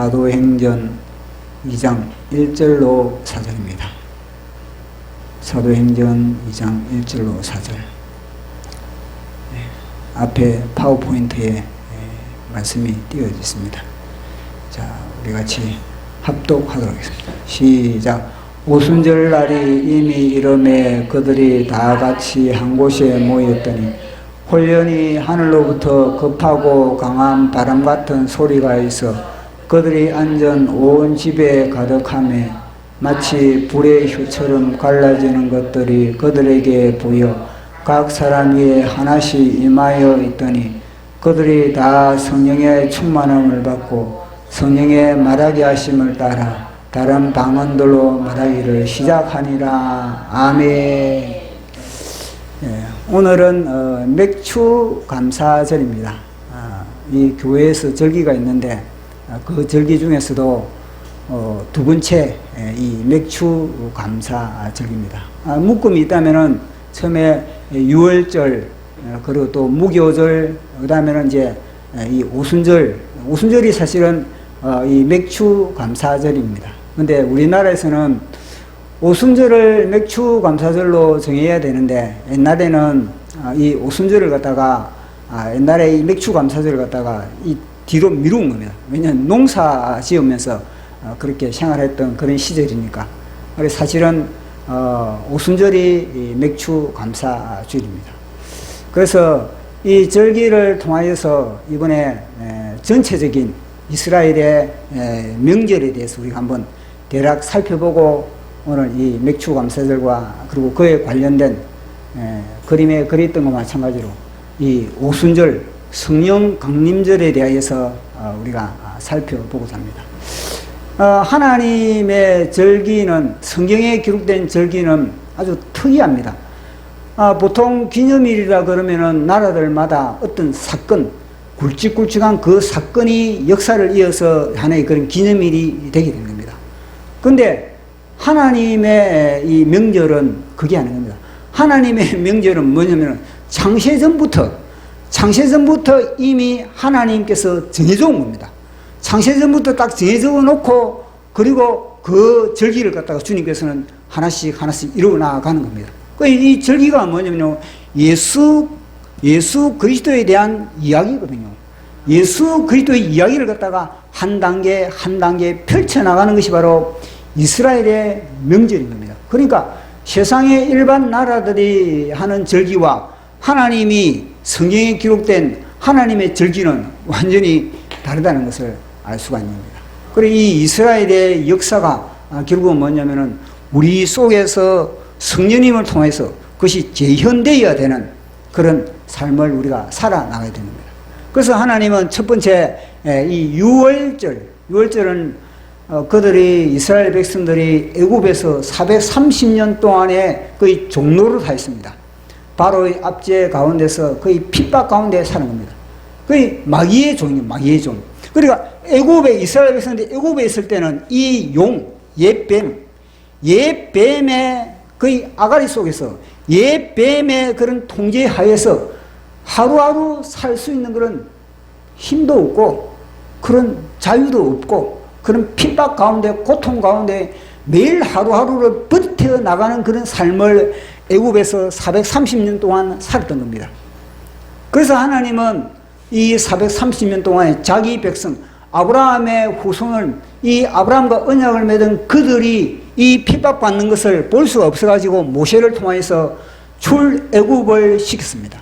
사도행전 2장 1절로 4절입니다. 사도행전 2장 1절로 4절. 앞에 파워포인트에 말씀이 띄어져 있습니다. 자, 우리 같이 합독하도록 하겠습니다. 시작. 오순절 날이 이미 이름에 그들이 다 같이 한 곳에 모였더니 홀연히 하늘로부터 급하고 강한 바람 같은 소리가 있어 그들이 앉은 온 집에 가득하며 마치 불의 휴처럼 갈라지는 것들이 그들에게 보여 각 사람 위에 하나씩 임하여 있더니 그들이 다 성령의 충만함을 받고 성령의 말하게 하심을 따라 다른 방언들로 말하기를 시작하니라. 아멘. 오늘은 맥주 감사절입니다. 이 교회에서 절기가 있는데 그 절기 중에서도 두 번째 이 맥주 감사절기입니다. 묶음이 있다면은 처음에 유월절, 그리고 또 무교절, 그 다음에는 이제 이 오순절이 사실은 이 맥주 감사절입니다. 근데 우리나라에서는 오순절을 맥주 감사절로 정해야 되는데 옛날에는 이 오순절을 갖다가 옛날에 이 맥주 감사절을 갖다가 이 뒤로 미룬 겁니다. 왜냐하면 농사 지으면서 그렇게 생활했던 그런 시절이니까. 그래서 사실은 오순절이 이 맥주 감사주일입니다. 그래서 이 절기를 통하여서 이번에 전체적인 이스라엘의 명절에 대해서 우리가 한번 대략 살펴보고 오늘 이 맥주 감사절과 그리고 그에 관련된 그림에 그렸던 것과 마찬가지로 이 오순절 성령 강림절에 대하여서 우리가 살펴보고자 합니다. 하나님의 절기는 성경에 기록된 절기는 아주 특이합니다. 보통 기념일이라 그러면은 나라들마다 어떤 사건, 굵직굵직한 그 사건이 역사를 이어서 하나의 그런 기념일이 되게 된 겁니다. 근데 하나님의 이 명절은 그게 아닌 겁니다. 하나님의 명절은 뭐냐면 창세전부터 이미 하나님께서 정해져 온 겁니다. 창세전부터 딱 정해져 놓고 그리고 그 절기를 갖다가 주님께서는 하나씩 이루어 나가는 겁니다. 이 절기가 뭐냐면 예수 그리스도에 대한 이야기거든요. 예수 그리스도의 이야기를 갖다가 한 단계 펼쳐나가는 것이 바로 이스라엘의 명절인 겁니다. 그러니까 세상의 일반 나라들이 하는 절기와 하나님이 성경에 기록된 하나님의 절기는 완전히 다르다는 것을 알 수가 있는 겁니다. 그리고 이 이스라엘의 역사가 결국은 뭐냐면은 우리 속에서 성령님을 통해서 그것이 재현되어야 되는 그런 삶을 우리가 살아나가야 되는 겁니다. 그래서 하나님은 첫 번째 이 유월절은 그들이 이스라엘 백성들이 애굽에서 430년 동안에 거의 종노릇 하였습니다. 바로의 압제 가운데서 거의 핍박 가운데 사는 겁니다. 거의 마귀의 종이에요. 마귀의 종. 그러니까 이스라엘 백성들이 애굽에 있을 때는 이 옛뱀의 거의 아가리 속에서 옛뱀의 그런 통제 하에서 하루하루 살 수 있는 그런 힘도 없고 그런 자유도 없고 그런 핍박 가운데 고통 가운데 매일 하루하루를 버텨나가는 그런 삶을 애굽에서 430년 동안 살았던 겁니다. 그래서 하나님은 이 430년 동안에 자기 백성 아브라함의 후손을 이 아브라함과 언약을 맺은 그들이 이 핍박받는 것을 볼 수가 없어가지고 모세를 통해서 출애굽을 시켰습니다.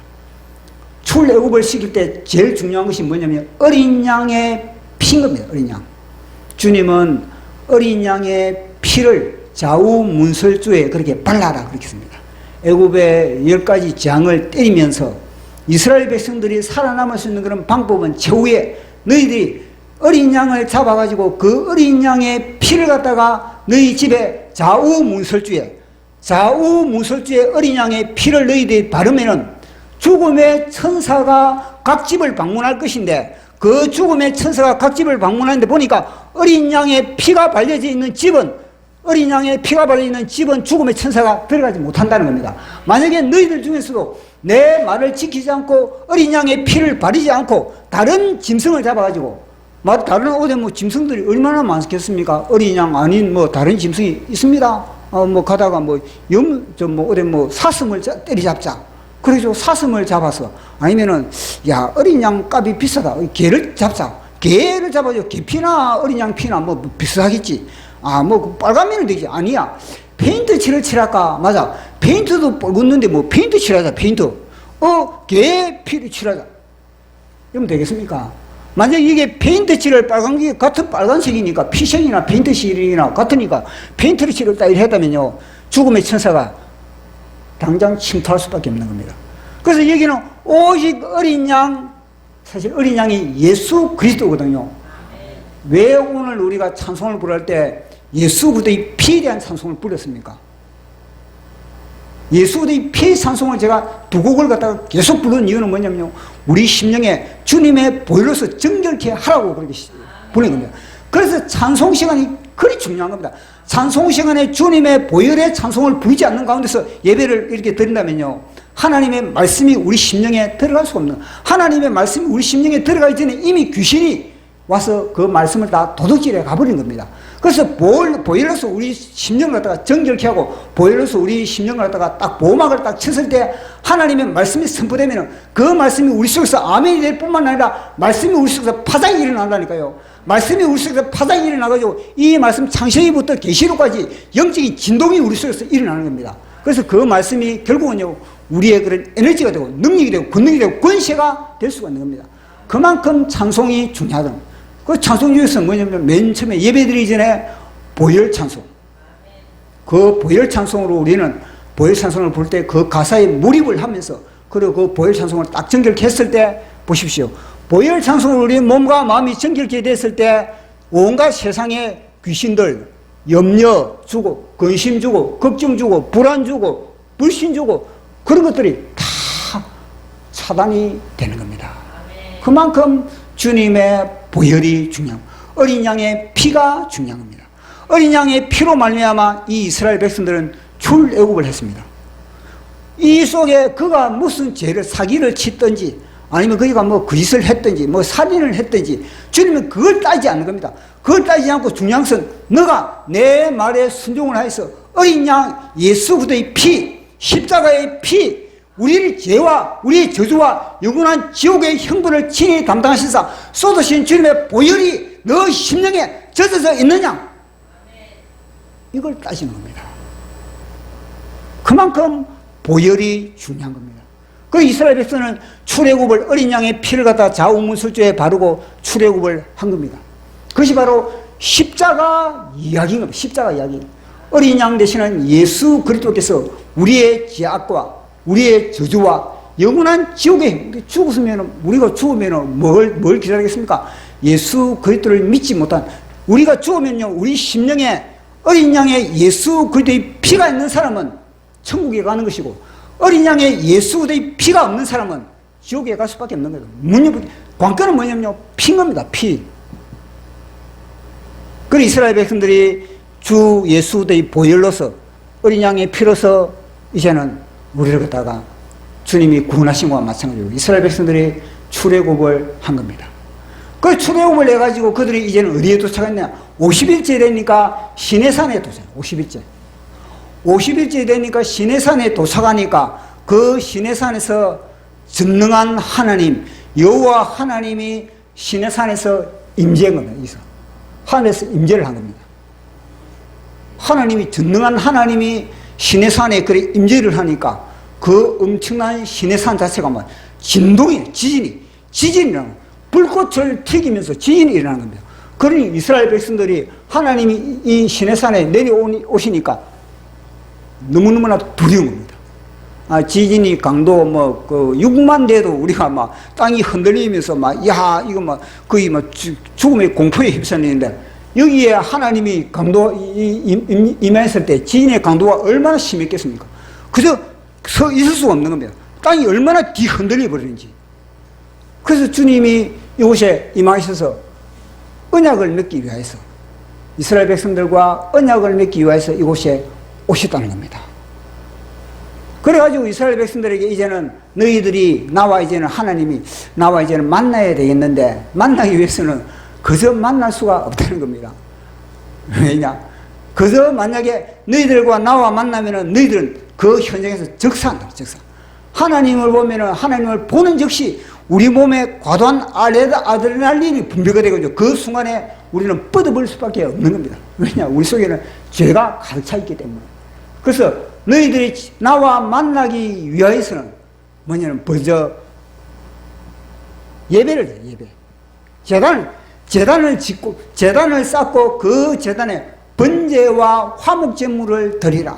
출애굽을 시킬 때 제일 중요한 것이 뭐냐면 어린 양의 피인 겁니다. 어린 양. 주님은 어린 양의 피를 좌우 문설주에 그렇게 발라라 그렇게 했습니다. 애굽의 10가지 재앙을 때리면서 이스라엘 백성들이 살아남을 수 있는 그런 방법은 최후에 너희들이 어린 양을 잡아가지고 그 어린 양의 피를 갖다가 너희 집에 좌우 문설주에 어린 양의 피를 너희들이 바르면은 죽음의 천사가 각 집을 방문할 것인데 그 죽음의 천사가 각 집을 방문하는데 보니까 어린 양의 피가 발려져 있는 집은 죽음의 천사가 들어가지 못한다는 겁니다. 만약에 너희들 중에서도 내 말을 지키지 않고 어린 양의 피를 바르지 않고 다른 짐승을 잡아가지고 다른 어디 뭐 짐승들이 얼마나 많겠습니까? 어린 양 아닌 뭐 다른 짐승이 있습니다. 뭐 가다가 뭐 어디 뭐 사슴을 때리잡자. 그래서 사슴을 잡아서 아니면은 야 어린 양 값이 비싸다. 개를 잡자. 개를 잡아줘. 개 피나 어린 양 피나 뭐 비슷하겠지. 뭐 빨간면은 되지. 아니야. 페인트 칠할까? 맞아. 페인트도 붉었는데 뭐 페인트 칠하자. 페인트. 개 피를 칠하자. 이러면 되겠습니까? 만약 이게 페인트 칠을 같은 빨간색이니까 피색이나 페인트 칠이나 같으니까 페인트를 칠을 딱 했다면요. 죽음의 천사가 당장 침투할 수밖에 없는 겁니다. 그래서 여기는 오직 어린 양, 사실 어린 양이 예수 그리스도거든요. 왜 오늘 우리가 찬송을 부를 때 예수 그리스도의 피에 대한 찬송을 부렸습니까? 예수 그리스도의 피의 찬송을 제가 두 곡을 갖다가 계속 부르는 이유는 뭐냐면요. 우리 심령에 주님의 보혈로서 정결케 하라고 그렇게 부르는 겁니다. 그래서 찬송 시간이 그리 중요한 겁니다. 찬송 시간에 주님의 보혈의 찬송을 부르지 않는 가운데서 예배를 이렇게 드린다면요. 하나님의 말씀이 우리 심령에 들어갈 수가 없는, 하나님의 말씀이 우리 심령에 들어가기 전에 이미 귀신이 와서 그 말씀을 다 도둑질해 가버린 겁니다. 그래서 보혈로서 우리 심령을 갖다가 정결케 하고 보혈로서 우리 심령을 갖다가 딱 보호막을 딱 쳤을 때 하나님의 말씀이 선포되면 그 말씀이 우리 속에서 아멘이 될 뿐만 아니라 말씀이 우리 속에서 파장이 일어난다니까요. 말씀이 우리 속에서 파장이 일어나가지고 이 말씀 창세기부터 계시록까지 영적인 진동이 우리 속에서 일어나는 겁니다. 그래서 그 말씀이 결국은요 우리의 그런 에너지가 되고 능력이 되고 권능이 되고 권세가 될 수가 있는 겁니다. 그만큼 찬송이 중요하다. 그 찬송 중에서 뭐냐면 맨 처음에 예배드리기 전에 보혈 찬송. 그 보혈 찬송으로 우리는 보혈 찬송을 부를 때 그 가사에 몰입을 하면서 그리고 그 보혈 찬송을 딱 정결케 했을 때 보십시오. 보혈 찬송으로 우리 몸과 마음이 정결케 됐을 때 온갖 세상의 귀신들 염려 주고 근심 주고 걱정 주고 불안 주고 불신 주고 그런 것들이 다 차단이 되는 겁니다. 그만큼 주님의 보혈이 중요합니다. 어린 양의 피가 중요한 겁니다. 어린 양의 피로 말미암아 이 이스라엘 백성들은 출애굽을 했습니다. 이 속에 그가 무슨 죄를 사기를 치든지 아니면 그가 뭐 거짓을 했든지 뭐 살인을 했든지 주님은 그걸 따지지 않는 겁니다. 그걸 따지지 않고 중요한 것은 너가 내 말에 순종을 하여서 어린 양 예수 그리스도의 피, 십자가의 피, 우리의 죄와 우리의 저주와 영원한 지옥의 형벌을 친히 담당하시사 쏟으신 주님의 보혈이 너 심령에 젖어져 있느냐? 이걸 따지는 겁니다. 그만큼 보혈이 중요한 겁니다. 그 이스라엘 백성은 출애굽을 어린 양의 피를 갖다 좌우문술조에 바르고 출애굽을 한 겁니다. 그것이 바로 십자가 이야기인 겁니다. 십자가 이야기. 어린 양 되시는 예수 그리스도께서 우리의 죄악과 우리의 저주와 영원한 지옥에 죽었으면 우리가 죽으면 뭘 기다리겠습니까? 예수 그리스도를 믿지 못한 우리가 죽으면요 우리 심령에 어린 양의 예수 그리스도의 피가 있는 사람은 천국에 가는 것이고 어린 양의 예수 그리스도의 피가 없는 사람은 지옥에 갈 수밖에 없는 거예요. 관건은 뭐냐면요 피인 겁니다. 피. 그 이스라엘 백성들이 주 예수 그리스도의 보혈로서 어린 양의 피로서 이제는 우리를 갖다가 주님이 구원하신 것과 마찬가지로 이스라엘 백성들이 출애굽을 한 겁니다. 그 출애굽을 해가지고 그들이 이제는 어디에 도착했냐? 50일째 되니까 시내산에 도착. 50일째 되니까 시내산에 도착하니까 그 시내산에서 전능한 하나님 여호와 하나님이 시내산에서 임재한 겁니다. 하늘에서 임재를 한 겁니다. 하나님이 전능한 하나님이 시내산에 그래 임재를 하니까 그 엄청난 시내산 자체가 뭐 진동이 지진이라는 불꽃을 튀기면서 지진이 일어나는 겁니다. 그러니 이스라엘 백성들이 하나님이 이 시내산에 내려오시니까 너무너무나 두려운 겁니다. 지진이 강도 뭐 그 6만 대도 우리가 막 땅이 흔들리면서 막 야 이거 막 거의 막 죽음의 공포에 휩쓸리는데 여기에 하나님이 강도 임했을 때 지진의 강도가 얼마나 심했겠습니까? 그저 서 있을 수가 없는 겁니다. 땅이 얼마나 뒤흔들려 버리는지. 그래서 주님이 이곳에 임하셔서 언약을 맺기 위해서 이스라엘 백성들과 언약을 맺기 위해서 이곳에 오셨다는 겁니다. 그래가지고 이스라엘 백성들에게 이제는 너희들이 나와 이제는 하나님이 나와 이제는 만나야 되겠는데 만나기 위해서는 그저 만날 수가 없다는 겁니다. 왜냐? 그저 만약에 너희들과 나와 만나면은 너희들은 그 현장에서 적산다, 적산. 하나님을 보면은 하나님을 보는 즉시 우리 몸에 과도한 아드레날린이 분비가 되거든요. 그 순간에 우리는 뻗어버릴 수밖에 없는 겁니다. 왜냐? 우리 속에는 죄가 가득 차 있기 때문에. 그래서 너희들이 나와 만나기 위하여서는 뭐냐면 먼저 예배를 해, 예배. 제단을 짓고, 제단을 쌓고 그 제단에 번제와 화목제물을 드리라.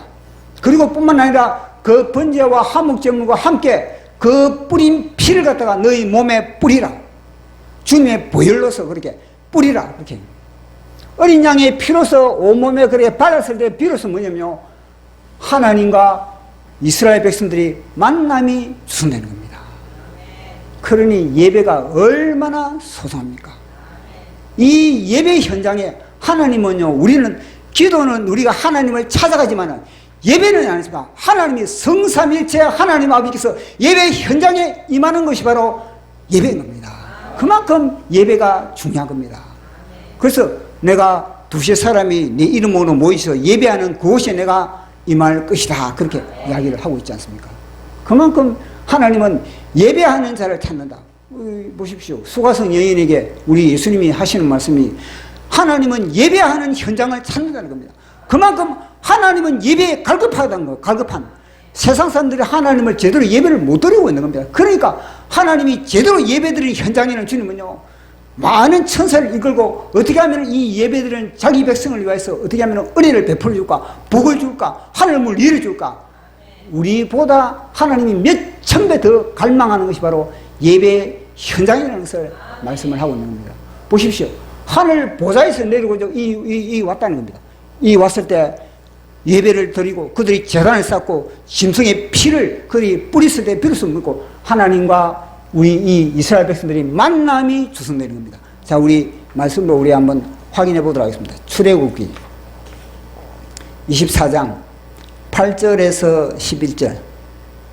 그리고 뿐만 아니라 그 번제와 화목제물과 함께 그 뿌린 피를 갖다가 너희 몸에 뿌리라. 주님의 보혈로서 그렇게 뿌리라. 그렇게. 어린 양의 피로서 온몸에 그렇게 발랐을 때 비로소 뭐냐면요. 하나님과 이스라엘 백성들이 만남이 주선되는 겁니다. 그러니 예배가 얼마나 소중합니까? 이 예배 현장에 하나님은요, 우리는 기도는 우리가 하나님을 찾아가지만은 예배는 아니지만 하나님이 성삼일체 하나님 아버지께서 예배 현장에 임하는 것이 바로 예배인 겁니다. 그만큼 예배가 중요한 겁니다. 그래서 내가 두세 사람이 내 이름으로 모이셔서 예배하는 그곳에 내가 임할 것이다. 그렇게 이야기를 하고 있지 않습니까? 그만큼 하나님은 예배하는 자를 찾는다. 보십시오. 수가성 여인에게 우리 예수님이 하시는 말씀이 하나님은 예배하는 현장을 찾는다는 겁니다. 그만큼 하나님은 예배에 갈급하다는 거예요. 갈급한. 세상 사람들이 하나님을 제대로 예배를 못 드리고 있는 겁니다. 그러니까 하나님이 제대로 예배드리는 현장에는 주님은요, 많은 천사를 이끌고 어떻게 하면 이 예배드리는 자기 백성을 위해서 어떻게 하면 은혜를 베풀어 줄까, 복을 줄까, 하늘을 내려줄까. 우리보다 하나님이 몇천 배 더 갈망하는 것이 바로 예배 현장이라는 것을 말씀을 하고 있는 겁니다. 보십시오. 하늘 보좌에서 내리고 왔다는 겁니다. 이 왔을 때 예배를 드리고 그들이 제단을 쌓고 짐승의 피를 그들이 뿌렸을 때 비로소 먹고 하나님과 우리 이 이스라엘 백성들이 만남이 주선되는 겁니다. 자, 우리 말씀으로 우리 한번 확인해 보도록 하겠습니다. 출애굽기 24장 8절에서 11절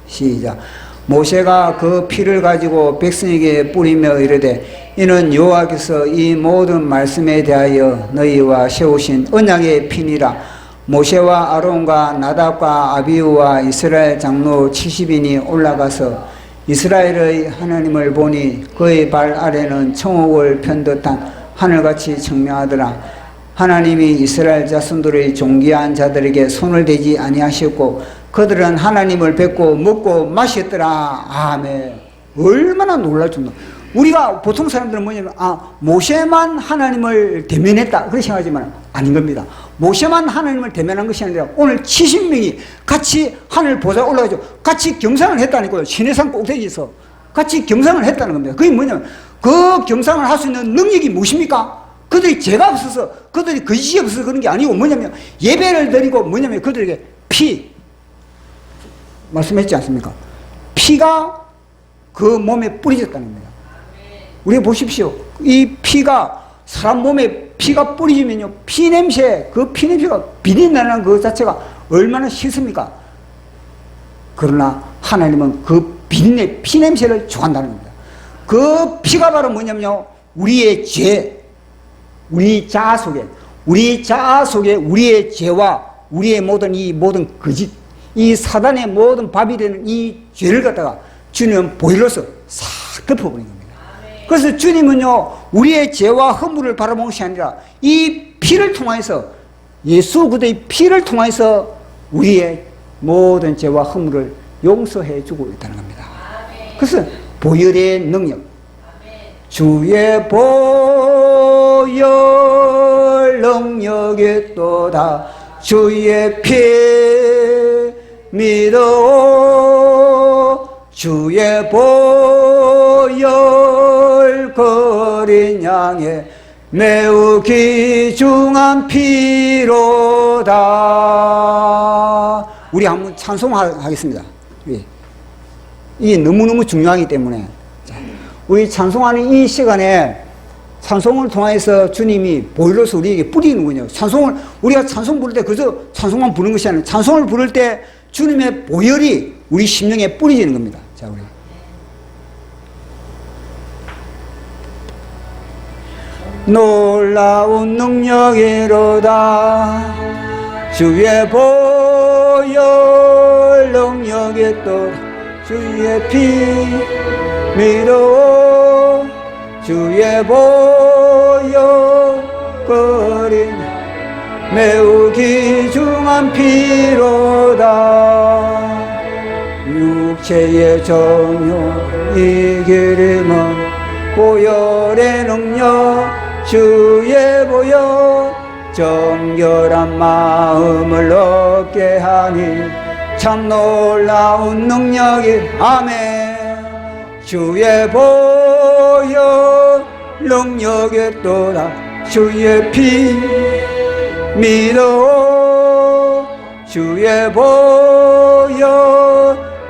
시작. 모세가 그 피를 가지고 백성에게 뿌리며 이르되 이는 여호와께서 이 모든 말씀에 대하여 너희와 세우신 언약의 피니라. 모세와 아론과 나답과 아비후와 이스라엘 장로 70인이 올라가서 이스라엘의 하나님을 보니 그의 발 아래는 청옥을 편 듯한 하늘같이 청명하더라. 하나님이 이스라엘 자손들의 존귀한 자들에게 손을 대지 아니하셨고 그들은 하나님을 뵙고 먹고 마셨더라. 아멘. 얼마나 놀랄 줄. 우리가 보통 사람들은 뭐냐면 모세만 하나님을 대면했다 그렇게 생각하지만 아닌 겁니다. 모세만 하나님을 대면한 것이 아니라 오늘 70명이 같이 하늘 보좌 올라가죠. 같이 경상을 했다니까요. 시내산 꼭대기에서 같이 경상을 했다는 겁니다. 그게 뭐냐면 그 경상을 할 수 있는 능력이 무엇입니까? 그들이 죄가 없어서 그들이 거짓이 없어서 그런 게 아니고 뭐냐면 예배를 드리고 뭐냐면 그들에게 피 말씀했지 않습니까? 피가 그 몸에 뿌려졌다는 겁니다. 우리 보십시오. 이 피가 사람 몸에 피가 뿌려지면요, 피냄새, 그 피냄새가 비린내는 그 자체가 얼마나 싫습니까? 그러나 하나님은 그 비린내, 피냄새를 좋아한다는 겁니다. 그 피가 바로 뭐냐면요, 우리의 죄, 우리 자아 속에 우리의 죄와 우리의 모든 거짓, 이 사단의 모든 밥이 되는 이 죄를 갖다가 주님은 보혈로서 싹 덮어버린 겁니다. 그래서 주님은요, 우리의 죄와 허물을 바라보는 것이 아니라 이 피를 통해서, 예수 그리스도의 피를 통해서 우리의 모든 죄와 허물을 용서해 주고 있다는 겁니다. 그래서 보혈의 능력, 주의 보혈 능력이 또다 주의 피 믿어 주의 보혈 거린 양의 매우 귀중한 피로다. 우리 한번 찬송하겠습니다. 이게 너무너무 중요하기 때문에 우리 찬송하는 이 시간에 찬송을 통해서 주님이 보혈로서 우리에게 뿌리는군요. 우리가 찬송 부를 때 그저 찬송만 부르는 것이 아니라 찬송을 부를 때 주님의 보혈이 우리 심령에 뿌려지는 겁니다. 자, 우리 놀라운 능력이로다. 주의 보혈 능력이 또 주의 피 믿어. 주의 보혈 거린 매우 귀중한 피로다. 육체의 정욕 이기림은 보혈의 능력 주의 보혈 정결한 마음을 얻게 하니 참 놀라운 능력이. 아멘. 주의 보혈 능력이 또다. 주의 피 믿어. 주의 보혈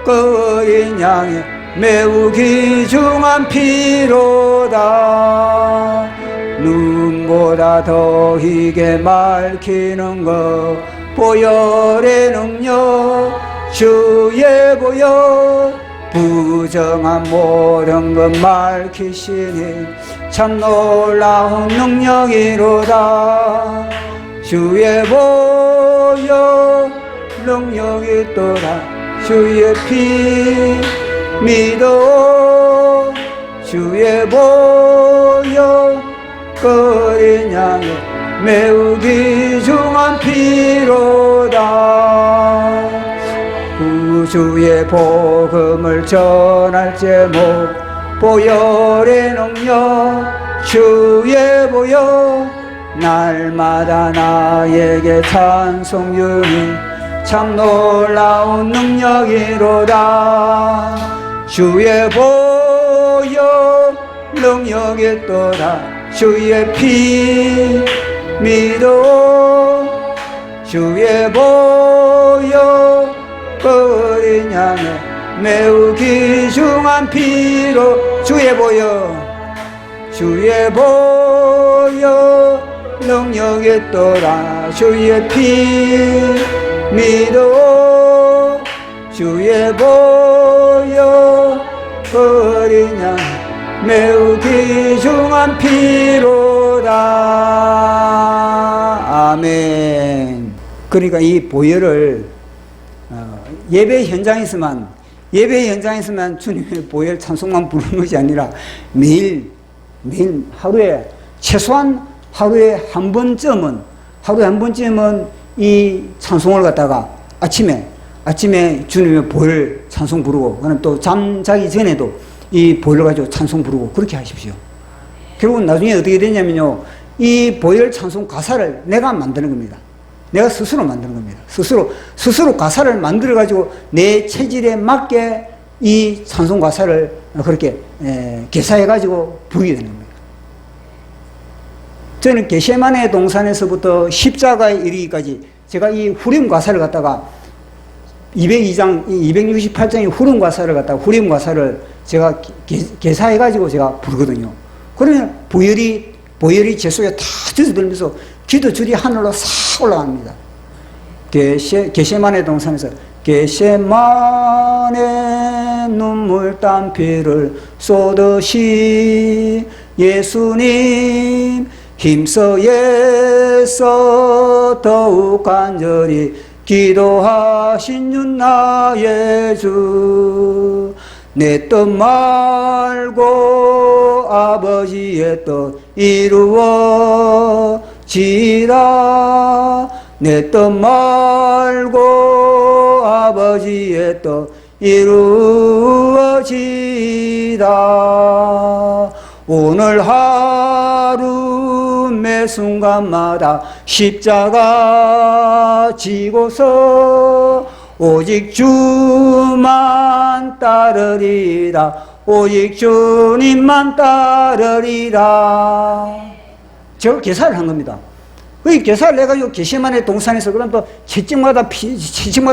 거린 양의 매우 귀중한 피로다. 눈보다 더 희게 밝히는 것 보혈의 능력 주의 보혈 부정한 모든 것 밝히시니 참 놀라운 능력이로다. 주의 보혈 능력이 또다. 주의 피 믿어. 주의 보혈 거린 양의 매우 귀중한 피로다. 구주의 복음을 전할 제목 보혈의 능력 주의 보혈 날마다 나에게 찬송유니 참 놀라운 능력이로다. 주의 보혈 능력이 또다. 주의 피 믿어. 주의 보혈 거린 양의 매우 귀중한 피로 주의 보혈 주의 보혈 능력이 또다. 주의 피 믿어. 주의 보혈 거린 양 매우 귀중한 피로다. 아멘. 그러니까 이 보혈을 예배 현장에서만 주님의 보혈 찬송만 부르는 것이 아니라 매일 하루에 최소한 하루에 한 번쯤은 이 찬송을 갖다가 아침에 주님의 보혈 찬송 부르고, 그럼 또 잠자기 전에도 이 보혈을 가지고 찬송 부르고 그렇게 하십시오. 결국은 나중에 어떻게 되냐면요, 이 보혈 찬송 가사를 내가 만드는 겁니다. 내가 스스로 만드는 겁니다. 스스로 가사를 만들어 가지고 내 체질에 맞게 이 찬송 가사를 그렇게 개사해 가지고 부르게 되는 겁니다. 저는 겟세마네 동산에서부터 십자가에 이르기까지 제가 이 후렴 가사를 갖다가 268장의 후렴 가사를 제가 개사해 가지고 제가 부르거든요. 그러면 보혈이 제 속에 다 젖어들면서 기도 줄이 하늘로 싹 올라갑니다. 겟세마네 동산에서 겟세마네 눈물 땀피를 쏟으시 예수님 힘써 애써 더욱 간절히 기도하신 주 나의 주 내 뜻 말고 아버지의 뜻 이루어지라. 내 뜻 말고 아버지의 뜻 이루어지라. 오늘 하루 매 순간마다 십자가 지고서 오직 주만 따르리라. 오직 주님만 따르리라. 저 개사를 한 겁니다. 그 개사를 해가지고 겟세마네 동산에서 그럼 또 채찍마다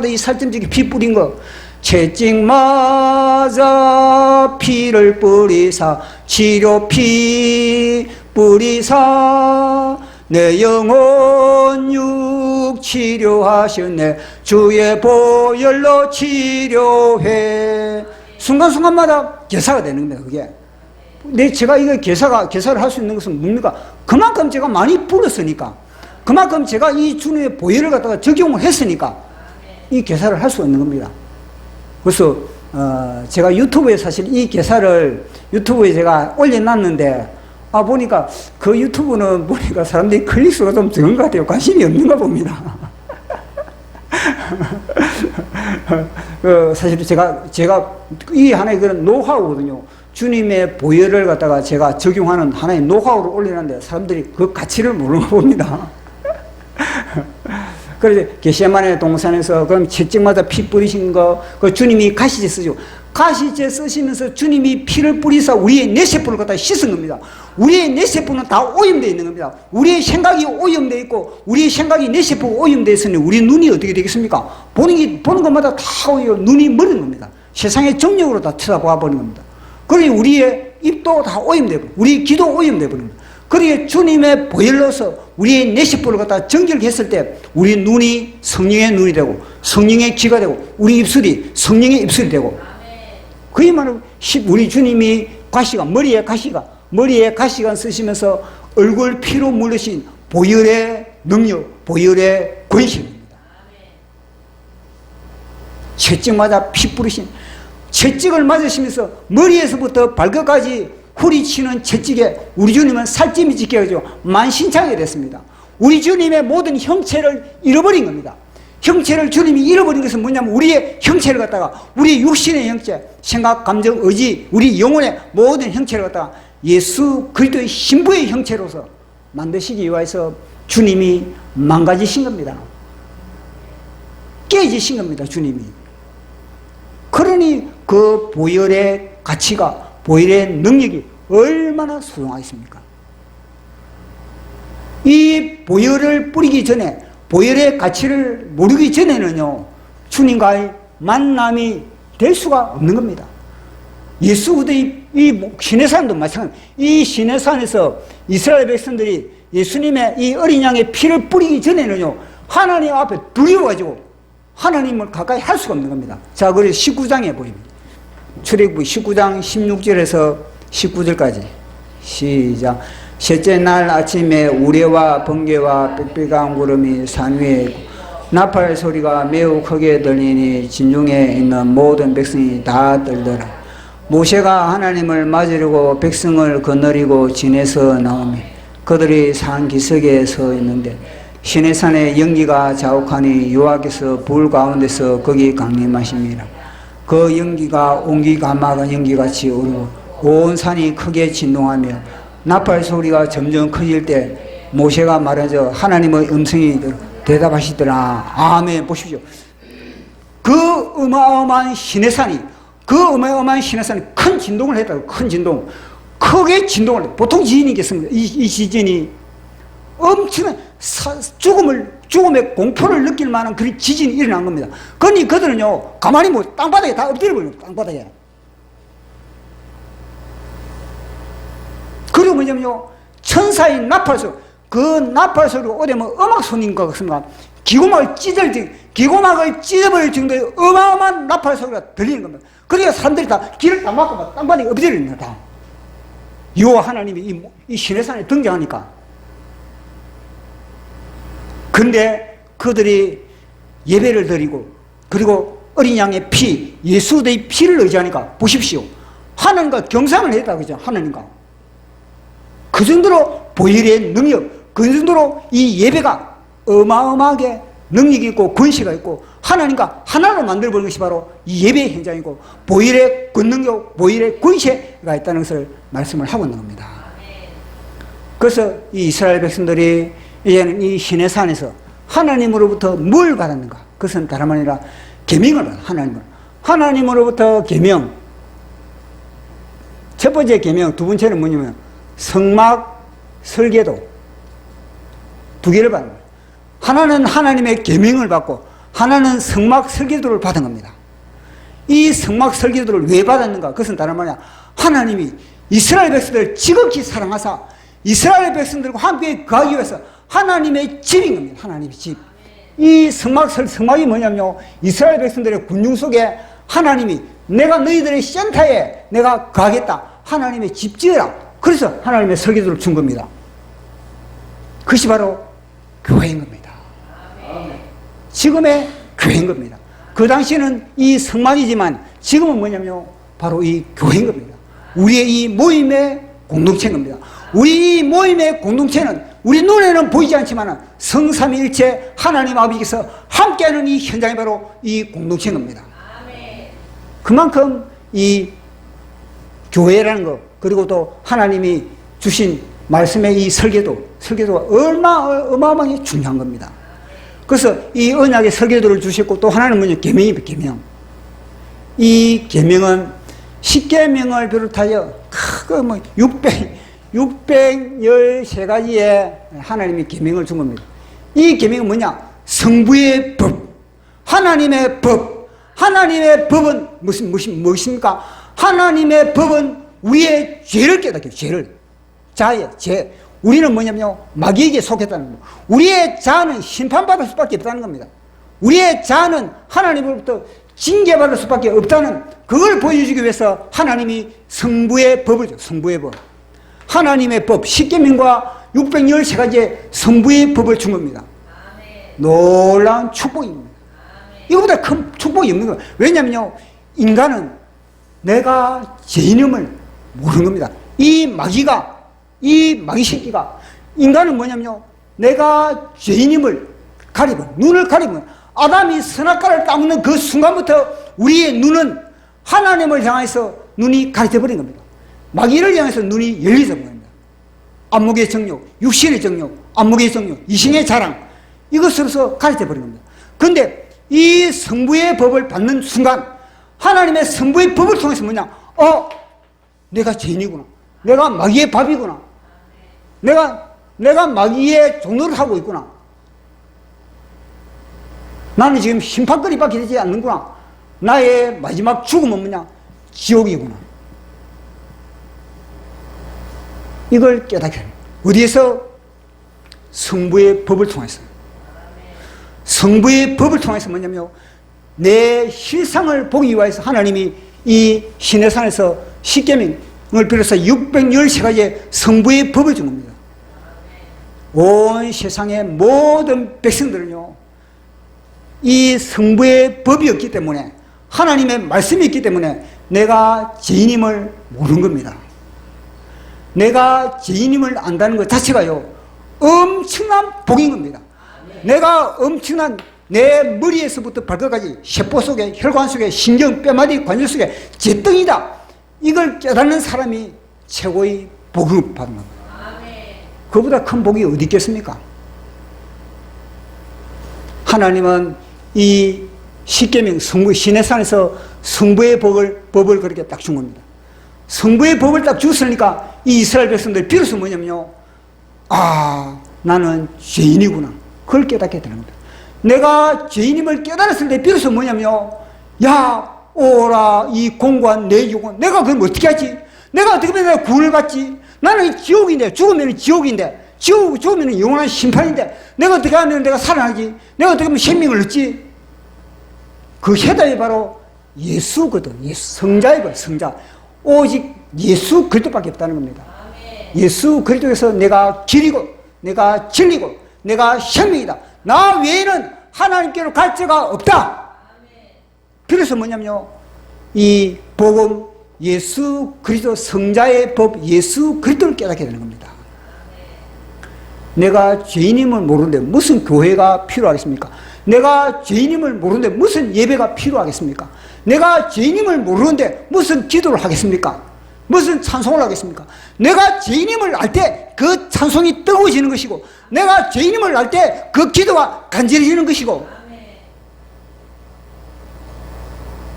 이 살점지기 피 뿌린 거, 채찍마다 피를 뿌리사 치료 피 뿌리사 내 영혼 육 치료하셨네. 주의 보혈로 치료해. 순간순간마다 개사가 되는 겁니다. 그게 제가 이거 개사를 할 수 있는 것은 뭡니까? 그만큼 제가 많이 불렀으니까, 그만큼 제가 이 주님의 보혈을 갖다가 적용을 했으니까 이 개사를 할 수 있는 겁니다. 그래서 제가 유튜브에 사실 이 개사를 유튜브에 제가 올려놨는데 보니까 그 유튜브는 보니까 사람들이 클릭수가 좀 적은 것 같아요. 관심이 없는가 봅니다. 사실 제가 이 하나의 그런 노하우거든요. 주님의 보혈을 갖다가 제가 적용하는 하나의 노하우를 올려놨는데 사람들이 그 가치를 모르는 봅니다. 그래서 게세마네 동산에서 그럼 채찍마다 피 뿌리신 거, 그 주님이 가시제 쓰죠. 가시제 쓰시면서 주님이 피를 뿌리사 우리의 뇌세포를 갖다 씻은 겁니다. 우리의 뇌세포는 다 오염되어 있는 겁니다. 우리의 생각이 오염되어 있고, 우리의 생각이 뇌세포가 오염되어 있으니 우리 눈이 어떻게 되겠습니까? 보는 것마다 다 오염, 눈이 머는 겁니다. 세상의 정력으로 다 쳐다봐 버리는 겁니다. 그러니 우리의 입도 다 오염되어 버립니다. 우리의 귀도 오염되어 버립니다. 그러니 주님의 보혈로서 우리의 뇌세포를 갖다 정결했을 때 우리 눈이 성령의 눈이 되고, 성령의 귀가 되고, 우리 입술이 성령의 입술이 되고, 그이 말은 우리 주님이 머리에 가시관 쓰시면서 얼굴 피로 물르신 보혈의 능력, 보혈의 권신입니다. 채찍마다 피 뿌리신, 채찍을 맞으시면서 머리에서부터 발끝까지 후리치는 채찍에 우리 주님은 살찜이 지켜가지고 만신창이 됐습니다. 우리 주님의 모든 형체를 잃어버린 겁니다. 형체를 주님이 잃어버린 것은 뭐냐면 우리의 형체를 갖다가, 우리 육신의 형체, 생각, 감정, 의지, 우리 영혼의 모든 형체를 갖다가 예수 그리스도의 신부의 형체로서 만드시기 위해서 주님이 망가지신 겁니다. 깨지신 겁니다, 주님이. 그러니 그 보혈의 가치가, 보혈의 능력이 얼마나 소중하겠습니까? 이 보혈을 뿌리기 전에, 보혈의 가치를 모르기 전에는요, 주님과의 만남이 될 수가 없는 겁니다. 예수 그리스도의 이 시내산도 마찬가지입니다. 이 시내산에서 이스라엘 백성들이 예수님의 이 어린 양의 피를 뿌리기 전에는요, 하나님 앞에 두려워가지고 하나님을 가까이 할 수가 없는 겁니다. 자, 그래서 19장에 보입니다. 출애굽기 19장 16절에서 19절까지 시작. 셋째 날 아침에 우레와 번개와 빽빽한 구름이 산 위에 있고 나팔 소리가 매우 크게 들리니 진중에 있는 모든 백성이 다 떨더라. 모세가 하나님을 맞으려고 백성을 거느리고 진에서 나오며 그들이 산 기슭에 서 있는데 시내산의 연기가 자욱하니 여호와께서 불 가운데서 거기 강림하십니다. 그 연기가 온기가마가 연기같이 오르고 온 산이 크게 진동하며 나팔 소리가 점점 커질 때 모세가 말하죠. 하나님의 음성이 대답하시더라. 아멘. 보십시오. 그 어마어마한 시내산이 큰 진동을 했다고. 큰 진동. 크게 진동을 했다. 보통 지진이 있겠습니다. 이 지진이 엄청난 죽음의 공포를 느낄 만한 그런 지진이 일어난 겁니다. 그러니 그들은요, 가만히 땅바닥에 다 엎드려버립니다. 땅바닥에. 그리고 뭐냐면요, 천사의 나팔소리, 그 나팔소리가 오되면 음악소리인가 같습니다. 기고막을 찢어버릴 정도의 어마어마한 나팔소리가 들리는 겁니다. 그러니까 사람들이 다 길을 다 막고 땅바닥에 엎드립니다. 다. 여호와 하나님이 이 시내산에 등장하니까. 근데 그들이 예배를 드리고, 그리고 어린 양의 피, 예수의 피를 의지하니까 보십시오. 하나님과 경상을 했다, 그죠? 하나님과. 그 정도로 보혈의 능력, 그 정도로 이 예배가 어마어마하게 능력이 있고 권세가 있고 하나님과 하나로 만들어버린 것이 바로 이 예배의 현장이고 보혈의 권능력, 보혈의 권세가 있다는 것을 말씀을 하고 있는 겁니다. 그래서 이 이스라엘 백성들이 이제는 이 시내산에서 하나님으로부터 뭘 받았는가? 그것은 다름 아니라 계명을 받아. 하나님으로부터 계명. 첫 번째 계명, 두 번째는 뭐냐면 성막 설계도 두 개를 받는 거예요. 하나는 하나님의 계명을 받고 하나는 성막 설계도를 받은 겁니다. 이 성막 설계도를 왜 받았는가? 그것은 다름 아니라 하나님이 이스라엘 백성들을 지극히 사랑하사 이스라엘 백성들과 함께 거하기 위해서 하나님의 집인 겁니다. 하나님의 집. 이 성막이 뭐냐면요, 이스라엘 백성들의 군중 속에 하나님이 내가 너희들의 센터에 내가 거하겠다. 하나님의 집 지어라. 그래서 하나님의 설계도를 준 겁니다. 그것이 바로 교회인 겁니다. 지금의 교회인 겁니다. 그 당시에는 이 성막이지만 지금은 뭐냐면요, 바로 이 교회인 겁니다. 우리의 이 모임의 공동체인 겁니다. 우리 이 모임의 공동체는 우리 눈에는 보이지 않지만 성삼위일체 하나님 아버지께서 함께하는 이 현장이 바로 이 공동체인 겁니다. 그만큼 이 교회라는 것, 그리고 또 하나님이 주신 말씀의 이 설계도가 어마어마하게 중요한 겁니다. 그래서 이 언약의 설계도를 주셨고, 또 하나는 뭐냐, 계명입니다. 계명. 이 계명은 10계명을 비롯하여 그 613가지의 하나님이 계명을 준 겁니다. 이 계명은 뭐냐? 성부의 법, 하나님의 법. 하나님의 법은 무엇입니까? 하나님의 법은 우리의 죄를 깨닫게 해요. 죄를. 자의 죄. 우리는 뭐냐면요, 마귀에게 속했다는 겁니다. 우리의 자아는 심판받을 수밖에 없다는 겁니다. 우리의 자아는 하나님으로부터 징계받을 수밖에 없다는, 그걸 보여주기 위해서 하나님이 성부의 법을 줘. 성부의 법. 하나님의 법, 10계명과 613가지의 성부의 법을 준 겁니다. 놀라운 축복입니다. 이거보다 큰 축복이 없는 거예요. 왜냐면요, 인간은 내가 죄인임을 모르는 겁니다. 이 마귀 새끼가, 인간은 뭐냐면요, 내가 죄인임을 가리고, 눈을 가리고, 아담이 선악과를 따먹는 그 순간부터 우리의 눈은 하나님을 향해서 눈이 가려져버린 겁니다. 마귀를 향해서 눈이 열려져 버립니다. 안목의 정욕, 육신의 정욕, 안목의 정욕, 이신의 자랑, 이것으로서 가려져버린 겁니다. 그런데 이 성부의 법을 받는 순간, 하나님의 성부의 법을 통해서 뭐냐, 내가 죄인이구나, 내가 마귀의 밥이구나, 내가 마귀의 종노를 하고 있구나, 나는 지금 심판거리밖에 되지 않는구나, 나의 마지막 죽음은 뭐냐, 지옥이구나. 이걸 깨닫게 합니다. 어디에서? 성부의 법을 통해서. 성부의 법을 통해서 뭐냐면요, 내 실상을 보기 위해서 하나님이 이 시내산에서 10계명을 비롯해서 613가지의 성부의 법을 준 겁니다. 온 세상의 모든 백성들은요, 이 성부의 법이 없기 때문에, 하나님의 말씀이 있기 때문에 내가 죄인임을 모르는 겁니다. 내가 죄인임을 안다는 것 자체가요, 엄청난 복인 겁니다. 내가 엄청난, 내 머리에서부터 발끝까지 세포 속에, 혈관 속에, 신경, 뼈마디, 관절 속에 죄덩이다, 이걸 깨닫는 사람이 최고의 복을 받는 겁니다. 그보다 큰 복이 어디 있겠습니까? 하나님은 이 10계명, 시내산에서 성부의 법을 그렇게 딱 준 겁니다. 성부의 법을 딱 줬으니까 이 이스라엘 백성들 비로소 뭐냐면요, 나는 죄인이구나, 그걸 깨닫게 되는 겁니다. 내가 죄인임을 깨달았을 때 비로소 뭐냐면요, 오라 이 공고한 내 육은 내가 그럼 어떻게 하지? 내가 어떻게 하면 내가 구원을 받지? 나는 지옥인데, 죽으면 지옥인데, 죽으면 영원한 심판인데, 내가 어떻게 하면 내가 살아나지? 내가 어떻게 하면 생명을 얻지? 그 해답이 바로 예수거든. 성자이거든, 성자. 오직 예수 그리스도밖에 없다는 겁니다. 예수 그리스도에서 내가 길이고, 내가 진리고, 내가 생명이다. 나 외에는 하나님께로 갈 자가 없다. 그래서 뭐냐면요, 이 복음, 예수 그리스도 성자의 법, 예수 그리스도를 깨닫게 되는 겁니다. 내가 죄인임을 모르는데 무슨 교회가 필요하겠습니까? 내가 죄인임을 모르는데 무슨 예배가 필요하겠습니까? 내가 죄인임을 모르는데 무슨 기도를 하겠습니까? 무슨 찬송을 하겠습니까? 내가 죄인임을 알 때 그 찬송이 뜨거워지는 것이고, 내가 죄인임을 알 때 그 기도가 간절해지는 것이고,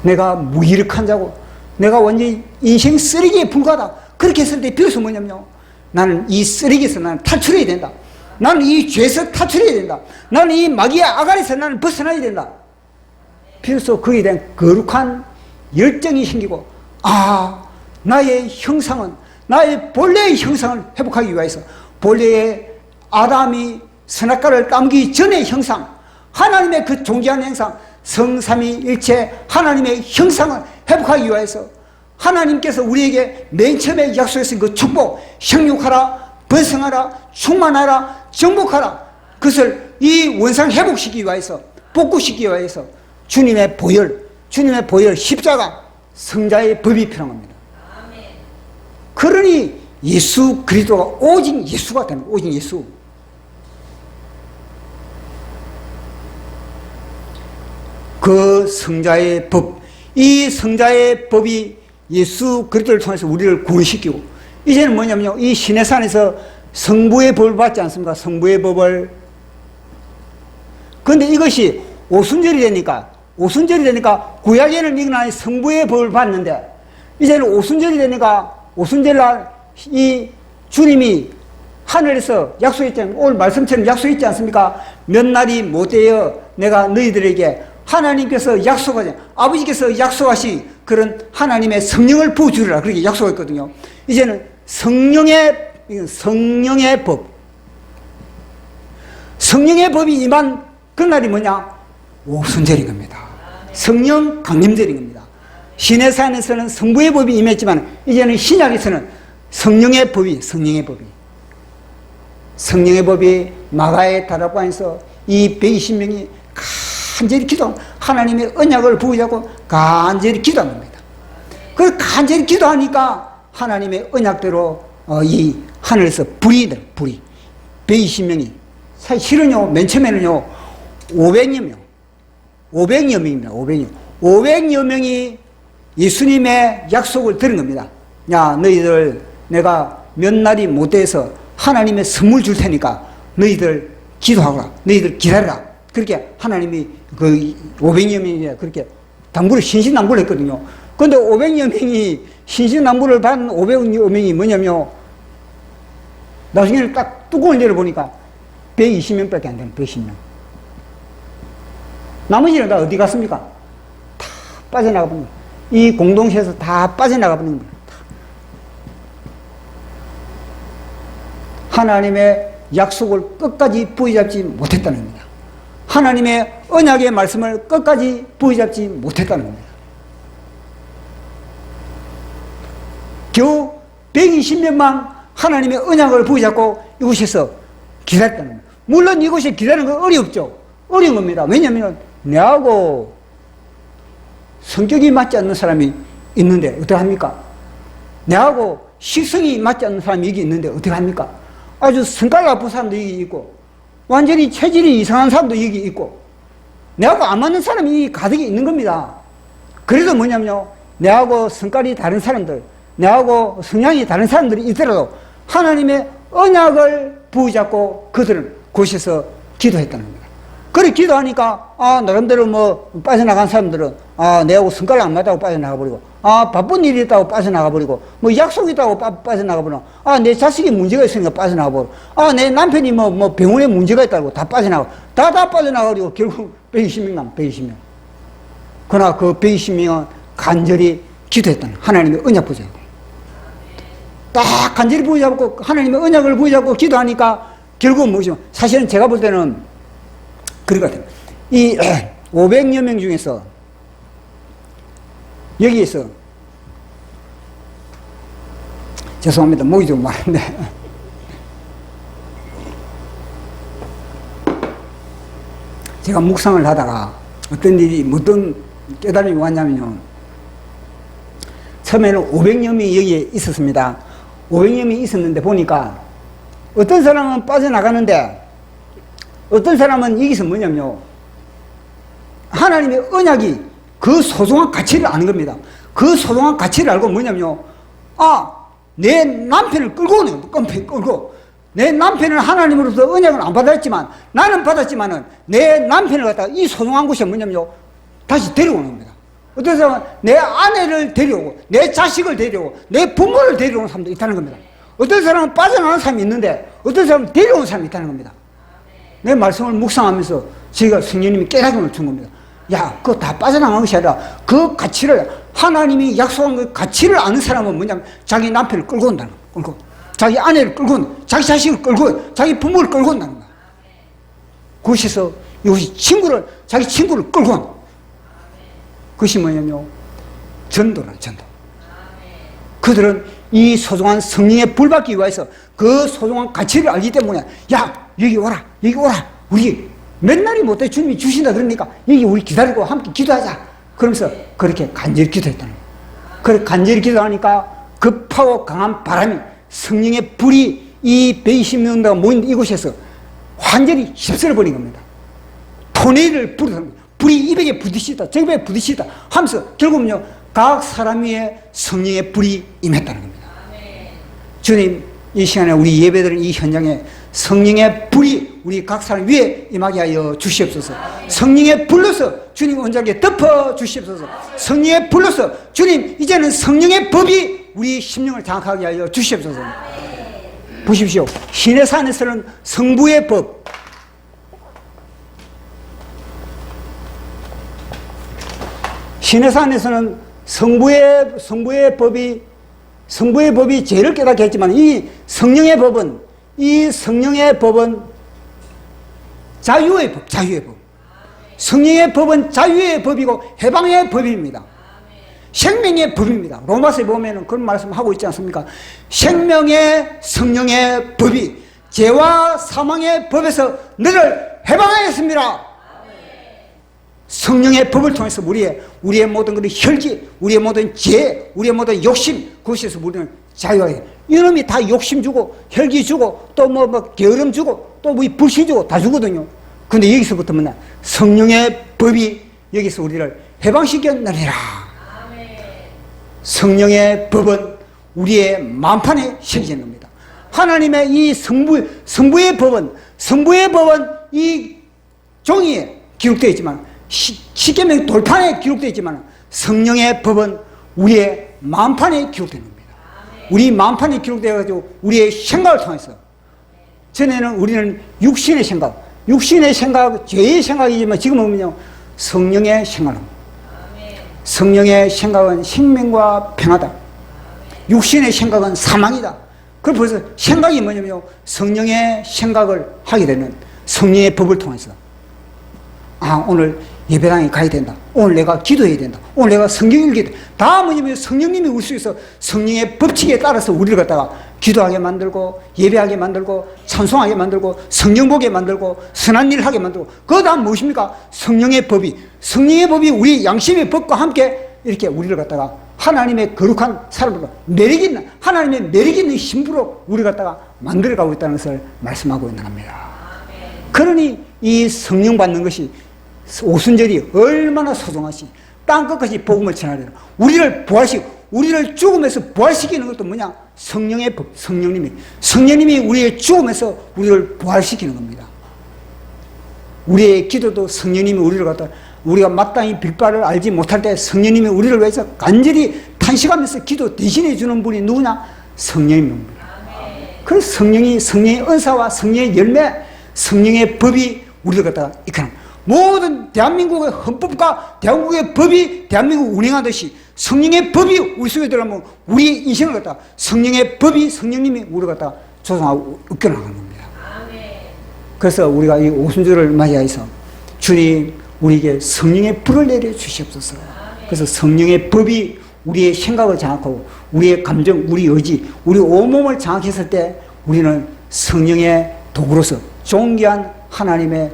내가 무기력한 자고, 내가 완전히 인생 쓰레기에 불과하다, 그렇게 했을 때 비로소 뭐냐면요, 나는 이 쓰레기에서 나는 탈출해야 된다. 나는 이 죄에서 탈출해야 된다. 나는 이 마귀의 아가리에서 나는 벗어나야 된다. 비로소 거기에 대한 거룩한 열정이 생기고, 나의 형상은, 나의 본래의 형상을 회복하기 위해서, 본래의 아담이 선악과를 따먹기 전의 형상, 하나님의 그 존귀한 형상, 성삼위일체 하나님의 형상을 회복하기 위해서 하나님께서 우리에게 맨 처음에 약속했던 그 축복, 생육하라, 번성하라, 충만하라, 정복하라, 그것을 이 원상 회복시키기 위해서, 복구시키기 위해서 주님의 보혈, 십자가, 성자의 법이 필요한 겁니다. 그러니 예수 그리스도가 오직 예수가 되는 거예요. 오직 예수. 그 성자의 법, 이 성자의 법이 예수 그리스도를 통해서 우리를 구원시키고, 이제는 뭐냐면요, 이 시내산에서 성부의 법을 받지 않습니까? 성부의 법을. 그런데 이것이 오순절이 되니까 구약에는 이건 성부의 법을 받는데, 이제는 오순절이 되니까 오순절날 이 주님이 하늘에서 약속했지 않습니까? 오늘 말씀처럼 약속했지 않습니까? 몇 날이 못되어 내가 너희들에게 하나님께서 약속하지, 아버지께서 약속하신 그런 하나님의 성령을 부어주리라, 그렇게 약속했거든요. 이제는 성령의 법, 성령의 법이 임한 그날이 뭐냐? 오순절인 겁니다. 성령 강림절인 겁니다. 시내산에서는 성부의 법이 임했지만, 이제는 신약에서는 성령의 법이 마가의 다락방에서 이 120명이 간절히 기도하고 하나님의 언약을 부여잡고 간절히 기도한 겁니다. 그 간절히 기도하니까 하나님의 언약대로 이 하늘에서 불이 120명이, 실은요 맨 처음에는요 500여 명입니다. 500여 명이 예수님의 약속을 들은 겁니다. 야, 너희들 내가 몇 날이 못 돼서 하나님의 선물 줄 테니까 너희들 기도하거라, 너희들 기다려라. 그렇게 하나님이 그 500여 명이 그렇게 신신당부를 했거든요. 그런데 500여 명이 신신당부를 받은 500여 명이 뭐냐면, 나중에 딱 뚜껑을 열어보니까 120명밖에 안 되는, 120명. 나머지는 다 어디 갔습니까? 다 빠져나가 버린 거예요. 이 공동체에서 다 빠져나가 버린 겁니다. 하나님의 약속을 끝까지 부여잡지 못했다는 겁니다. 하나님의 언약의 말씀을 끝까지 부여잡지 못했다는 겁니다. 겨우 120명만 하나님의 언약을 부여잡고 이곳에서 기다렸다는 겁니다. 물론 이곳에 기다리는 건 어렵죠. 어려운 겁니다. 왜냐하면 내하고 성격이 맞지 않는 사람이 있는데 어떡합니까? 내하고 식성이 맞지 않는 사람이 여기 있는데 어떡합니까? 아주 성깔 나쁜 사람도 여기 있고, 완전히 체질이 이상한 사람도 여기 있고, 내하고 안 맞는 사람이 가득히 있는 겁니다. 그래도 뭐냐면요, 내하고 성깔이 다른 사람들, 내하고 성향이 다른 사람들이 있더라도 하나님의 언약을 부여잡고 그들은 곳에서 기도했다는 겁니다. 그렇게 기도하니까 나름대로 뭐 빠져나간 사람들은 내하고 성깔 안 맞다고 빠져나가버리고, 바쁜 일이 있다고 빠져나가버리고, 뭐 약속이 있다고 빠져나가버리고, 내 자식이 문제가 있으니까 빠져나가버리고, 내 남편이 뭐 병원에 문제가 있다고 다 빠져나가고, 다 빠져나가버리고 결국 120명 120명. 그러나 그 120명은 간절히 기도했다는 하나님의 언약 부여잡고, 딱 간절히 부여잡고 하나님의 언약을 부여잡고 기도하니까 결국은 뭐죠? 사실은 제가 볼 때는 그런 것 같아요. 이 500여 명 중에서 여기에서, 죄송합니다, 목이 좀 마른데 제가 묵상을 하다가 어떤 깨달음이 왔냐면요, 처음에는 500여 명이 여기에 있었습니다. 500여 명이 있었는데 보니까 어떤 사람은 빠져나가는데 어떤 사람은 여기서 뭐냐면요, 하나님의 언약이 그 소중한 가치를 아는 겁니다. 그 소중한 가치를 알고 뭐냐면요, 내 남편을 끌고 오네요. 끌고. 내 남편은 하나님으로부터 언약을 안 받았지만, 나는 받았지만은 내 남편을 갖다가 이 소중한 곳이 뭐냐면요, 다시 데려오는 겁니다. 어떤 사람은 내 아내를 데려오고, 내 자식을 데려오고, 내 부모를 데려오는 사람도 있다는 겁니다. 어떤 사람은 빠져나가는 사람이 있는데, 어떤 사람은 데려오는 사람이 있다는 겁니다. 내 말씀을 묵상하면서 저희가 성령님이 깨닫음을 준 겁니다. 야, 그거 다 빠져나간 것이 아니라 그 가치를, 하나님이 약속한 그 가치를 아는 사람은 뭐냐면 자기 남편을 끌고 온다는 거예요. 끌고. 자기 아내를 끌고 온다. 자기 자식을 끌고 온다. 자기 부모를 끌고 온다는 거예요. 그곳에서 이것이 자기 친구를 끌고 온다. 그것이 뭐냐면 전도란 전도. 그들은 이 소중한 성령의 불 받기 위해서 그 소중한 가치를 알기 때문에 야 여기 오라 여기 오라 우리 맨날이 못해 주님이 주신다 그러니까 여기 우리 기다리고 함께 기도하자 그러면서 그렇게 간절히 기도했다는 거예요. 그렇게 간절히 기도하니까 급하고 강한 바람이 성령의 불이 이 120명대가 모인 이곳에서 완전히 휩쓸어 버린 겁니다. 토네이도를 부르는 불이 이 벽에 부딪히다 저 벽에 부딪히다 하면서 결국은요 각 사람 위에 성령의 불이 임했다는 겁니다. 주님 이 시간에 우리 예배드리는 이 현장에 성령의 불이 우리 각 사람 위에 임하게 하여 주시옵소서. 성령의 불로서 주님 온전하게 덮어 주시옵소서. 성령의 불로서 주님 이제는 성령의 법이 우리 심령을 장악하게 하여 주시옵소서. 보십시오. 시내산에서는 성부의 법, 시내산에서는 성부의 법이 죄를 깨닫게 했지만 이 성령의 법은 자유의 법. 성령의 법은 자유의 법이고 해방의 법입니다. 생명의 법입니다. 로마서에 보면 그런 말씀하고 있지 않습니까? 생명의 성령의 법이 죄와 사망의 법에서 너를 해방하였습니다. 성령의 법을 통해서 우리의 모든 그런 혈기, 우리의 모든 죄, 우리의 모든 욕심, 그것에서 우리는 자유하게. 이놈이 다 욕심 주고, 혈기 주고, 또 게으름 주고, 또 불신 주고 다 주거든요. 근데 여기서부터 뭐냐? 성령의 법이 여기서 우리를 해방시켰느니라. 성령의 법은 우리의 만판에 새겨진 겁니다. 하나님의 이 성부의 법은 이 종이에 기록되어 있지만, 십계명 돌판에 기록되어 있지만 성령의 법은 우리의 만판에 기록되는 겁니다. 우리 만판에 기록되어가지고 우리의 생각을 통해서 전에는 우리는 육신의 생각, 죄의 생각이지만 지금은요 성령의 생각입니다. 성령의 생각은 생명과 평화다. 육신의 생각은 사망이다. 그래서 벌써 생각이 뭐냐면요 성령의 생각을 하게 되는 성령의 법을 통해서 오늘 예배당에 가야 된다. 오늘 내가 기도해야 된다. 오늘 내가 성경 읽어야 된다. 다 뭐냐면 성령님이 우리 속에서 성령의 법칙에 따라서 우리를 갖다가 기도하게 만들고 예배하게 만들고 찬송하게 만들고 성경 보게 만들고 선한 일을 하게 만들고 그거 다 무엇입니까? 성령의 법이 우리 양심의 법과 함께 이렇게 우리를 갖다가 하나님의 거룩한 사람으로 매력있는 하나님의 매력있는 신부로 우리를 갖다가 만들어가고 있다는 것을 말씀하고 있는 겁니다. 그러니 이 성령 받는 것이 오순절이 얼마나 소중하시 땅끝까지 복음을 전하려는 우리를 죽음에서 부활시키는 것도 뭐냐? 성령의 법, 성령님이 우리의 죽음에서 우리를 부활시키는 겁니다. 우리의 기도도 성령님이 우리를 갖다 우리가 마땅히 빌바를 알지 못할 때 성령님이 우리를 위해서 간절히 탄식하면서 기도 대신해 주는 분이 누구냐? 성령입니다. 그래서 성령의 은사와 성령의 열매, 성령의 법이 우리를 갖다가 이끌어요. 모든 대한민국의 헌법과 대한민국의 법이 대한민국을 운행하듯이 성령의 법이 우리 속에 들어가면 우리 인생을 갖다가 성령의 법이 성령님이 우리를 갖다가 조성하고 이끌어나가는 겁니다. 그래서 우리가 이 오순절을 맞이해서 주님 우리에게 성령의 불을 내려 주시옵소서. 그래서 성령의 법이 우리의 생각을 장악하고 우리의 감정, 우리 의지, 우리 온몸을 장악했을 때 우리는 성령의 도구로서 존귀한 하나님의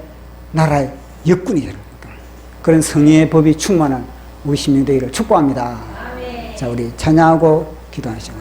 나라의 역군이 되는 겁니다. 그런 성령의 법이 충만한 우리 심령 되기를 축복합니다. 자, 우리 찬양하고 기도하시죠.